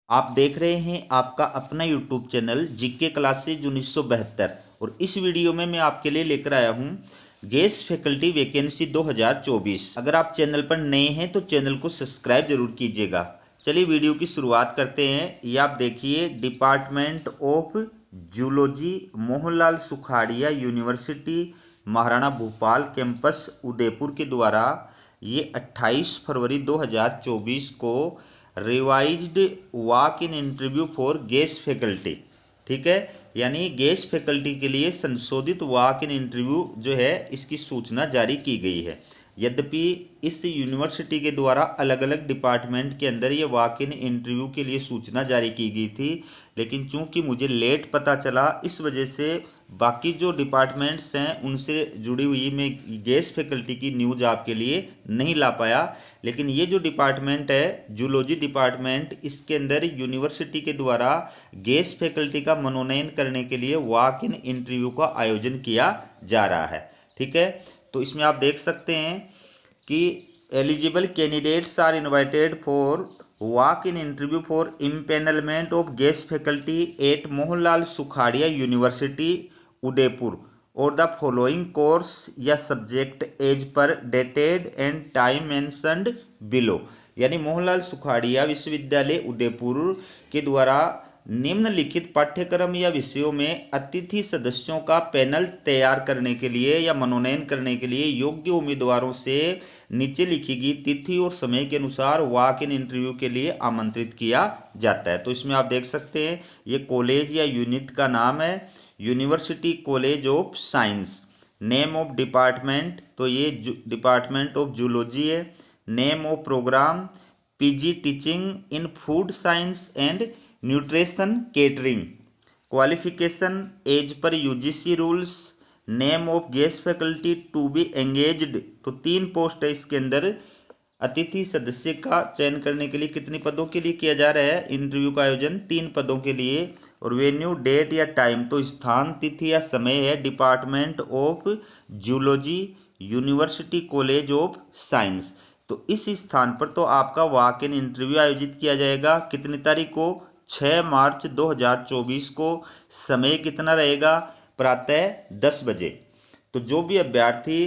आप देख रहे हैं आपका अपना यूट्यूब चैनल जीके क्लासेज 1972 और इस वीडियो में मैं आपके लिए लेकर आया हूं गेस्ट फैकल्टी वैकेंसी 2024। अगर आप चैनल पर नए हैं तो चैनल को सब्सक्राइब जरूर कीजिएगा। चलिए वीडियो की शुरुआत करते हैं। ये आप देखिए, department of zoology, Mohanlal Sukhadia university, Maharana Bhupal campus, Udaipur के द्वारा ये 28 फरवरी 2024 को revised walk in interview for guest faculty, ठीक है, यानी गेस्ट फैकल्टी के लिए संशोधित वॉक इन इंटरव्यू जो है इसकी सूचना जारी की गई है। यद्यपि इस यूनिवर्सिटी के द्वारा अलग अलग डिपार्टमेंट के अंदर ये वॉक इन इंटरव्यू के लिए सूचना जारी की गई थी, लेकिन चूंकि मुझे लेट पता चला इस वजह से बाकी जो डिपार्टमेंट्स हैं उनसे जुड़ी हुई मैं गेस्ट फैकल्टी की न्यूज़ आपके लिए नहीं ला पाया। लेकिन ये जो डिपार्टमेंट है जूलॉजी डिपार्टमेंट, इसके अंदर यूनिवर्सिटी के द्वारा गेस्ट फैकल्टी का मनोनयन करने के लिए वॉक इन इंटरव्यू का आयोजन किया जा रहा है, ठीक है। तो इसमें आप देख सकते हैं कि eligible candidates are invited for walk in interview for empanelment of guest faculty at Mohanlal Sukhadia University Udaipur और द फॉलोइंग कोर्स या subject as per dated and time mentioned below, यानी मोहनलाल सुखाड़िया विश्वविद्यालय उदयपुर के द्वारा निम्नलिखित पाठ्यक्रम या विषयों में अतिथि सदस्यों का पैनल तैयार करने के लिए या मनोनयन करने के लिए योग्य उम्मीदवारों से नीचे लिखी गई तिथि और समय के अनुसार वॉक इन इंटरव्यू के लिए आमंत्रित किया जाता है। तो इसमें आप देख सकते हैं ये कॉलेज या यूनिट का नाम है University College of Science. Name of department, तो ये डिपार्टमेंट ऑफ जूलॉजी है। Name of program PG teaching in food science and nutrition catering. Qualification as per UGC rules. Name of guest faculty to be engaged, तो 3 post है इसके अंदर। अतिथि सदस्य का चयन करने के लिए कितने पदों के लिए किया जा रहा है इंटरव्यू का आयोजन? 3 पदों के लिए। और वेन्यू डेट या टाइम, तो स्थान तिथि या समय है department of zoology university College of science. तो इस स्थान पर तो आपका वॉक इन इंटरव्यू आयोजित किया जाएगा। कितनी तारीख को? 6 मार्च 2024 को। समय कितना रहेगा? प्रातः 10 बजे। तो जो भी अभ्यर्थी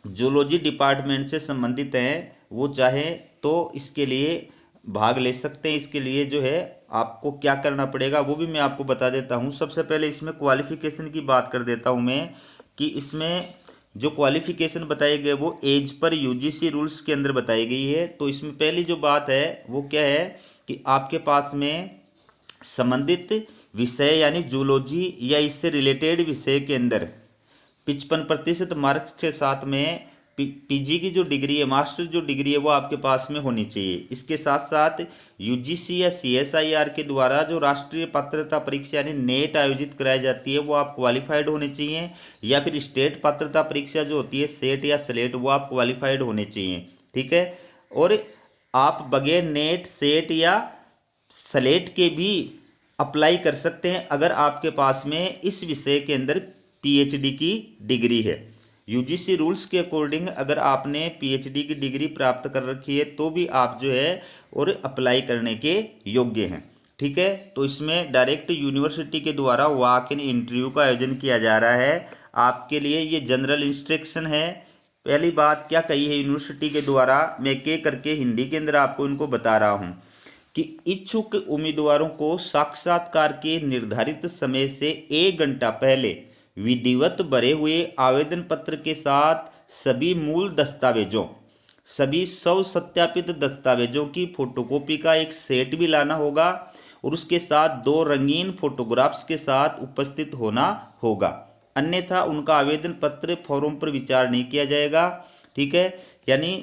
जूलॉजी डिपार्टमेंट से संबंधित हैं वो चाहे तो इसके लिए भाग ले सकते हैं। इसके लिए जो है आपको क्या करना पड़ेगा वो भी मैं आपको बता देता हूँ। सबसे पहले इसमें क्वालिफिकेशन की बात कर देता हूँ मैं, कि इसमें जो क्वालिफिकेशन बताई गई वो एज पर यूजीसी रूल्स के अंदर बताई गई है। तो इसमें पहली जो बात है वो क्या है कि आपके पास में संबंधित विषय यानी जूलॉजी या इससे रिलेटेड विषय के अंदर 55% मार्क्स के साथ में पीजी की जो डिग्री है, मास्टर जो डिग्री है वो आपके पास में होनी चाहिए। इसके साथ साथ यूजीसी या सीएसआईआर के द्वारा जो राष्ट्रीय पात्रता परीक्षा यानी नेट आयोजित कराई जाती है वो आप क्वालिफाइड होने चाहिए, या फिर स्टेट पात्रता परीक्षा जो होती है सेट या स्लेट वो आप क्वालिफाइड होने चाहिए, ठीक है। और आप बगैर नेट सेट या स्लेट के भी अप्लाई कर सकते हैं अगर आपके पास में इस विषय के अंदर पीएचडी की डिग्री है। यूजीसी रूल्स के अकॉर्डिंग अगर आपने पीएचडी की डिग्री प्राप्त कर रखी है तो भी आप जो है और अप्लाई करने के योग्य हैं, ठीक है। तो इसमें डायरेक्ट यूनिवर्सिटी के द्वारा वॉक इन इंटरव्यू का आयोजन किया जा रहा है। आपके लिए ये जनरल इंस्ट्रक्शन है। पहली बात क्या कही है यूनिवर्सिटी के द्वारा, मैं एक एक करके हिंदी के अंदर आपको इनको बता रहा हूँ कि इच्छुक उम्मीदवारों को साक्षात्कार के निर्धारित समय से 1 घंटा पहले विधिवत भरे हुए आवेदन पत्र के साथ सभी मूल दस्तावेजों, सभी सत्यापित दस्तावेजों की फोटोकॉपी का एक सेट भी लाना होगा और उसके साथ 2 रंगीन फोटोग्राफ्स के साथ उपस्थित होना होगा, अन्यथा उनका आवेदन पत्र फॉर्म पर विचार नहीं किया जाएगा, ठीक है। यानी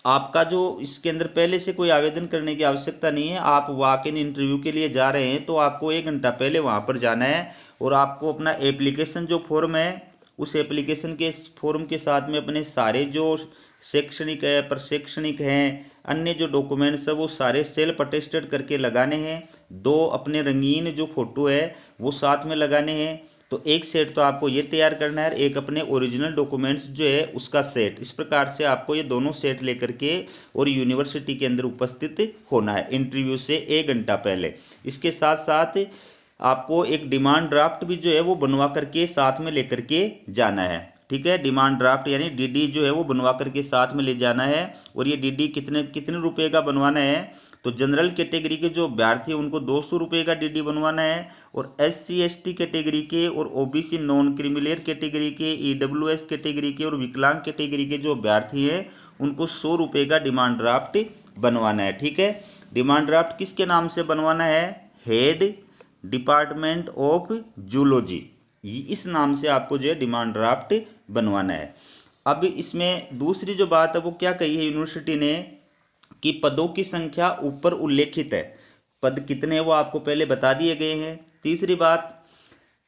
आपका जो इसके अंदर पहले से कोई आवेदन करने की आवश्यकता नहीं है। आप वॉक इन इंटरव्यू के लिए जा रहे हैं तो आपको 1 घंटा पहले वहाँ पर जाना है और आपको अपना एप्लीकेशन जो फॉर्म है उस एप्लीकेशन के फॉर्म के साथ में अपने सारे जो शैक्षणिक है, प्रशैक्षणिक हैं, अन्य जो डॉक्यूमेंट्स है वो सारे सेल्फ अटेस्टेड करके लगाने हैं। 2 अपने रंगीन जो फोटो है वो साथ में लगाने हैं। तो एक सेट तो आपको ये तैयार करना है, एक अपने ओरिजिनल डॉक्यूमेंट्स जो है उसका सेट। इस प्रकार से आपको ये दोनों सेट लेकर के और यूनिवर्सिटी के अंदर उपस्थित होना है इंटरव्यू से 1 घंटा पहले। इसके साथ साथ आपको एक डिमांड ड्राफ्ट भी जो है वो बनवा करके साथ में लेकर के जाना है। ठीक है, डिमांड ड्राफ्ट यानी डीडी जो है वो बनवा करके साथ में ले जाना है। और ये डीडी कितने कितने रुपए का बनवाना है, तो जनरल कैटेगरी के जो अभ्यर्थी हैं उनको 200 रुपये का डीडी बनवाना है, और SC ST कैटेगरी के और OBC नॉन क्रिमिलेयर कैटेगरी के, EWS कैटेगरी के और विकलांग कैटेगरी के जो अभ्यर्थी हैं उनको 100 रुपये का डिमांड ड्राफ्ट बनवाना है। ठीक है, डिमांड ड्राफ्ट किसके नाम से बनवाना है, हेड डिपार्टमेंट ऑफ जूलॉजी, इस नाम से आपको जो है डिमांड ड्राफ्ट बनवाना है। अब इसमें दूसरी जो बात है वो क्या कही है यूनिवर्सिटी ने कि पदों की संख्या ऊपर उल्लेखित है, पद कितने वो आपको पहले बता दिए गए हैं। तीसरी बात,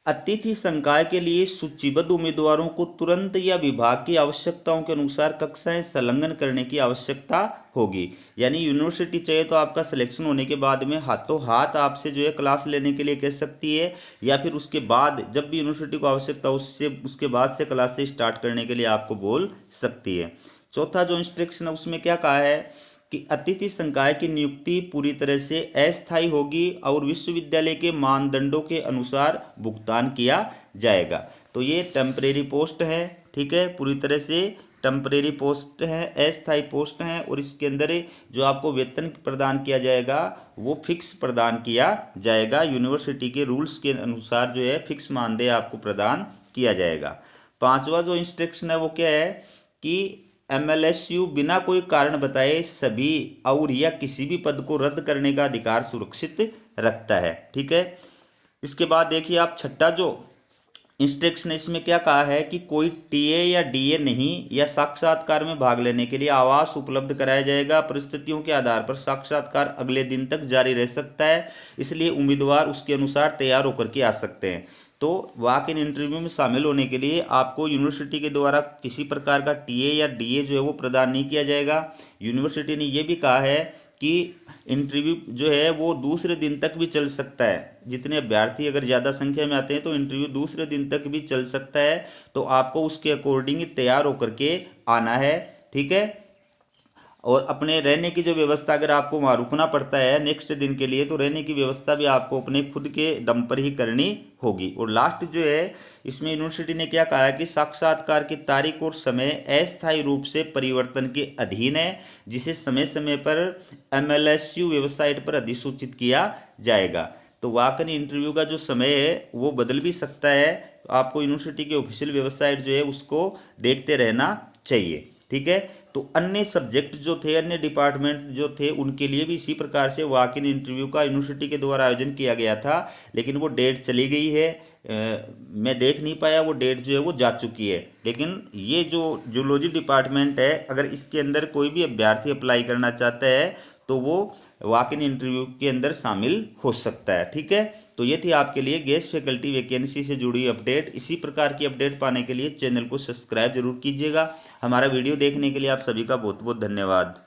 अतिथि संकाय के लिए सूचीबद्ध उम्मीदवारों को तुरंत या विभाग की आवश्यकताओं के अनुसार कक्षाएं संलग्न करने की आवश्यकता होगी। यानी यूनिवर्सिटी चाहे तो आपका सिलेक्शन होने के बाद में हाथों हाथ आपसे जो है क्लास लेने के लिए कह सकती है, या फिर उसके बाद जब भी यूनिवर्सिटी को आवश्यकता उसके बाद से क्लास से स्टार्ट करने के लिए आपको बोल सकती है। चौथा जो इंस्ट्रक्शन है उसमें क्या कहा है कि अतिथि संकाय की नियुक्ति पूरी तरह से अस्थायी होगी और विश्वविद्यालय के मानदंडों के अनुसार भुगतान किया जाएगा। तो ये टेम्परेरी पोस्ट है, ठीक है, पूरी तरह से टेम्परेरी पोस्ट है, अस्थायी पोस्ट है, और इसके अंदर जो आपको वेतन प्रदान किया जाएगा वो फिक्स प्रदान किया जाएगा। यूनिवर्सिटी के रूल्स के अनुसार जो है फिक्स मानदेय आपको प्रदान किया जाएगा। पांचवा जो इंस्ट्रक्शन है वो क्या है कि MLSU बिना कोई कारण बताए सभी और या किसी भी पद को रद्द करने का अधिकार सुरक्षित रखता है। ठीक है, इसके बाद देखिए आप छठा जो इंस्ट्रक्शन है इसमें क्या कहा है कि कोई TA या DA नहीं या साक्षात्कार में भाग लेने के लिए आवास उपलब्ध कराया जाएगा। परिस्थितियों के आधार पर साक्षात्कार अगले दिन तक जारी रह सकता है, इसलिए उम्मीदवार उसके अनुसार तैयार होकर के आ सकते हैं। तो वॉक इन इंटरव्यू में शामिल होने के लिए आपको यूनिवर्सिटी के द्वारा किसी प्रकार का TA या DA जो है वो प्रदान नहीं किया जाएगा। यूनिवर्सिटी ने ये भी कहा है कि इंटरव्यू जो है वो दूसरे दिन तक भी चल सकता है। जितने अभ्यर्थी अगर ज़्यादा संख्या में आते हैं तो इंटरव्यू दूसरे दिन तक भी चल सकता है, तो आपको उसके अकॉर्डिंग तैयार होकर के आना है। ठीक है, और अपने रहने की जो व्यवस्था अगर आपको वहाँ रुकना पड़ता है नेक्स्ट दिन के लिए, तो रहने की व्यवस्था भी आपको अपने खुद के दम पर ही करनी होगी। और लास्ट जो है इसमें यूनिवर्सिटी ने क्या कहा है कि साक्षात्कार की तारीख और समय अस्थायी रूप से परिवर्तन के अधीन है, जिसे समय समय पर MLSU वेबसाइट पर अधिसूचित किया जाएगा। तो वॉक इन इंटरव्यू का जो समय है वो बदल भी सकता है, तो आपको यूनिवर्सिटी की ऑफिशियल वेबसाइट जो है उसको देखते रहना चाहिए। ठीक है, तो अन्य सब्जेक्ट जो थे, अन्य डिपार्टमेंट जो थे, उनके लिए भी इसी प्रकार से वॉक इन इंटरव्यू का यूनिवर्सिटी के द्वारा आयोजन किया गया था, लेकिन वो डेट चली गई है, मैं देख नहीं पाया, वो डेट जो है वो जा चुकी है। लेकिन ये जो जूलॉजी डिपार्टमेंट है, अगर इसके अंदर कोई भी अभ्यर्थी अप्लाई करना चाहता है तो वो वॉक इन इंटरव्यू के अंदर शामिल हो सकता है। ठीक है, तो ये थी आपके लिए गेस्ट फैकल्टी वैकेंसी से जुड़ी अपडेट। इसी प्रकार की अपडेट पाने के लिए चैनल को सब्सक्राइब जरूर कीजिएगा। हमारा वीडियो देखने के लिए आप सभी का बहुत बहुत धन्यवाद।